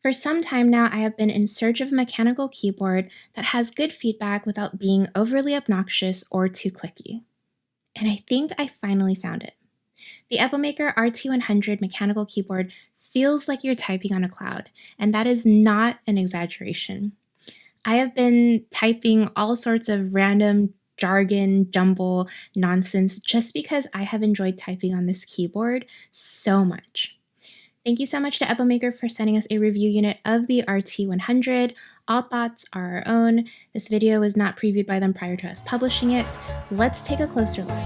For some time now, I have been in search of a mechanical keyboard that has good feedback without being overly obnoxious or too clicky. And I think I finally found it. The Epomaker RT100 mechanical keyboard feels like you're typing on a cloud, and that is not an exaggeration. I have been typing all sorts of random jargon, jumble, nonsense just because I have enjoyed typing on this keyboard so much. Thank you so much to Epomaker for sending us a review unit of the RT100. All thoughts are our own. This video was not previewed by them prior to us publishing it. Let's take a closer look.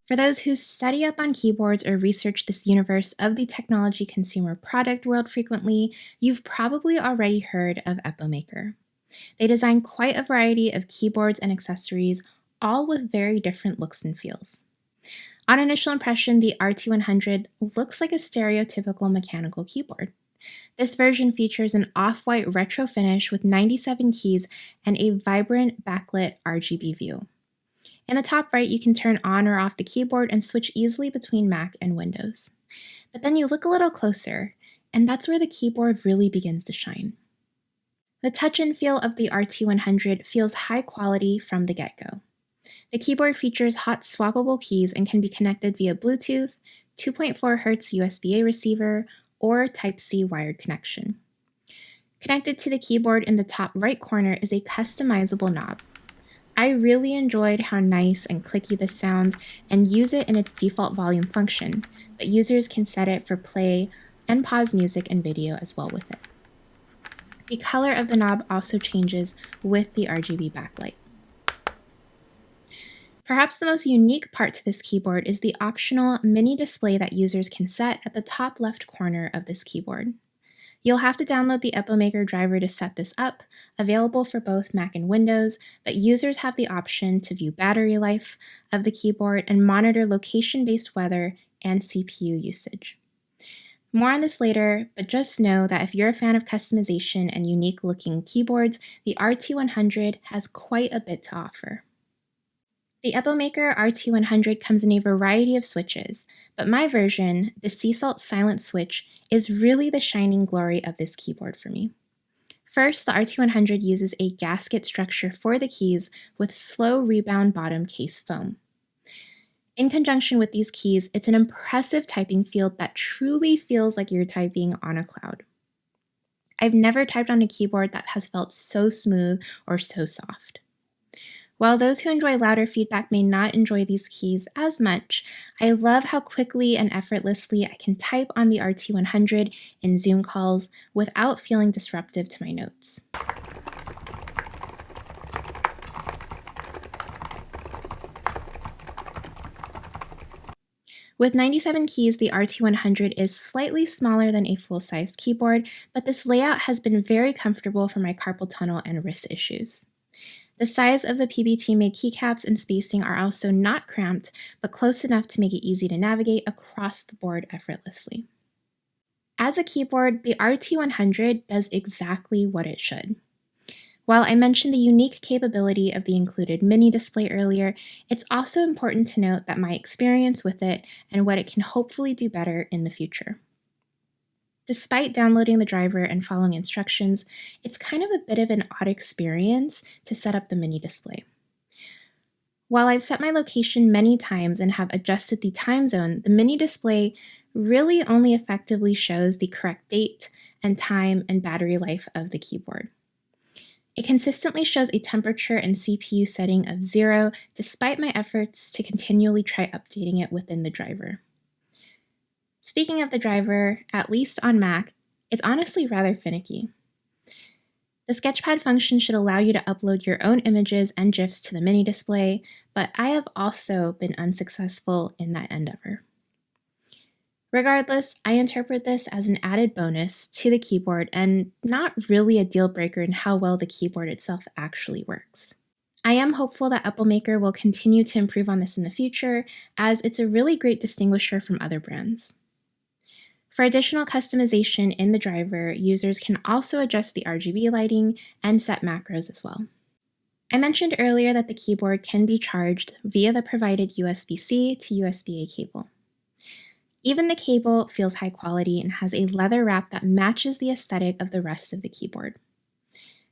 For those who study up on keyboards or research this universe of the technology consumer product world frequently, you've probably already heard of Epomaker. They design quite a variety of keyboards and accessories, all with very different looks and feels. On initial impression, the RT100 looks like a stereotypical mechanical keyboard. This version features an off-white retro finish with 97 keys and a vibrant backlit RGB view. In the top right, you can turn on or off the keyboard and switch easily between Mac and Windows. But then you look a little closer, and that's where the keyboard really begins to shine. The touch and feel of the RT100 feels high quality from the get-go. The keyboard features hot swappable keys and can be connected via Bluetooth, 2.4 Hz USB-A receiver, or Type-C wired connection. Connected to the keyboard in the top right corner is a customizable knob. I really enjoyed how nice and clicky this sounds and use it in its default volume function, but users can set it for play and pause music and video as well with it. The color of the knob also changes with the RGB backlight. Perhaps the most unique part to this keyboard is the optional mini display that users can set at the top left corner of this keyboard. You'll have to download the Epomaker driver to set this up, available for both Mac and Windows, but users have the option to view battery life of the keyboard and monitor location-based weather and CPU usage. More on this later, but just know that if you're a fan of customization and unique-looking keyboards, the RT100 has quite a bit to offer. The Epomaker RT100 comes in a variety of switches, but my version, the Sea Salt Silent Switch, is really the shining glory of this keyboard for me. First, the RT100 uses a gasket structure for the keys with slow rebound bottom case foam. In conjunction with these keys, it's an impressive typing feel that truly feels like you're typing on a cloud. I've never typed on a keyboard that has felt so smooth or so soft. While those who enjoy louder feedback may not enjoy these keys as much, I love how quickly and effortlessly I can type on the RT100 in Zoom calls without feeling disruptive to my notes. With 97 keys, the RT100 is slightly smaller than a full-sized keyboard, but this layout has been very comfortable for my carpal tunnel and wrist issues. The size of the PBT-made keycaps and spacing are also not cramped, but close enough to make it easy to navigate across the board effortlessly. As a keyboard, the RT100 does exactly what it should. While I mentioned the unique capability of the included mini display earlier, it's also important to note that my experience with it and what it can hopefully do better in the future. Despite downloading the driver and following instructions, it's kind of a bit of an odd experience to set up the mini display. While I've set my location many times and have adjusted the time zone, the mini display really only effectively shows the correct date and time and battery life of the keyboard. It consistently shows a temperature and CPU setting of 0 despite my efforts to continually try updating it within the driver. Speaking of the driver, at least on Mac, it's honestly rather finicky. The sketchpad function should allow you to upload your own images and GIFs to the mini display, but I have also been unsuccessful in that endeavor. Regardless, I interpret this as an added bonus to the keyboard and not really a deal breaker in how well the keyboard itself actually works. I am hopeful that Epomaker will continue to improve on this in the future, as it's a really great distinguisher from other brands. For additional customization in the driver, users can also adjust the RGB lighting and set macros as well. I mentioned earlier that the keyboard can be charged via the provided USB-C to USB-A cable. Even the cable feels high quality and has a leather wrap that matches the aesthetic of the rest of the keyboard.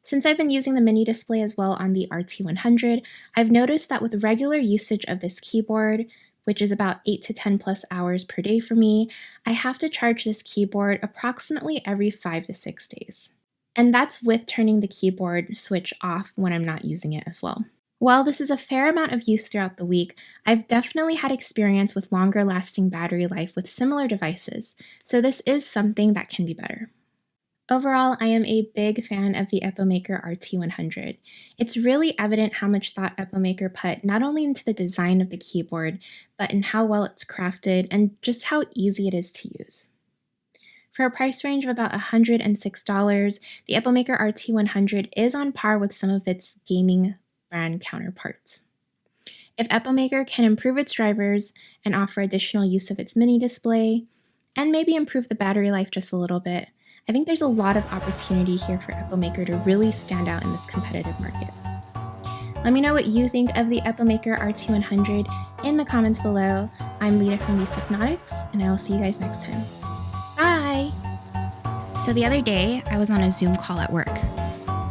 Since I've been using the mini display as well on the RT100, I've noticed that with regular usage of this keyboard, which is about 8 to 10 plus hours per day for me, I have to charge this keyboard approximately every 5 to 6 days. And that's with turning the keyboard switch off when I'm not using it as well. While this is a fair amount of use throughout the week, I've definitely had experience with longer lasting battery life with similar devices, so this is something that can be better. Overall, I am a big fan of the Epomaker RT100. It's really evident how much thought Epomaker put not only into the design of the keyboard, but in how well it's crafted and just how easy it is to use. For a price range of about $106, the Epomaker RT100 is on par with some of its gaming brand counterparts. If Epomaker can improve its drivers and offer additional use of its mini display, and maybe improve the battery life just a little bit, I think there's a lot of opportunity here for Epomaker to really stand out in this competitive market. Let me know what you think of the Epomaker RT100 in the comments below. I'm Lida from These Technotics, and I will see you guys next time. Bye! So the other day, I was on a Zoom call at work,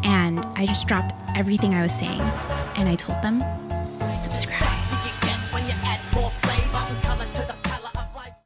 and I just dropped everything I was saying, and I told them, subscribe.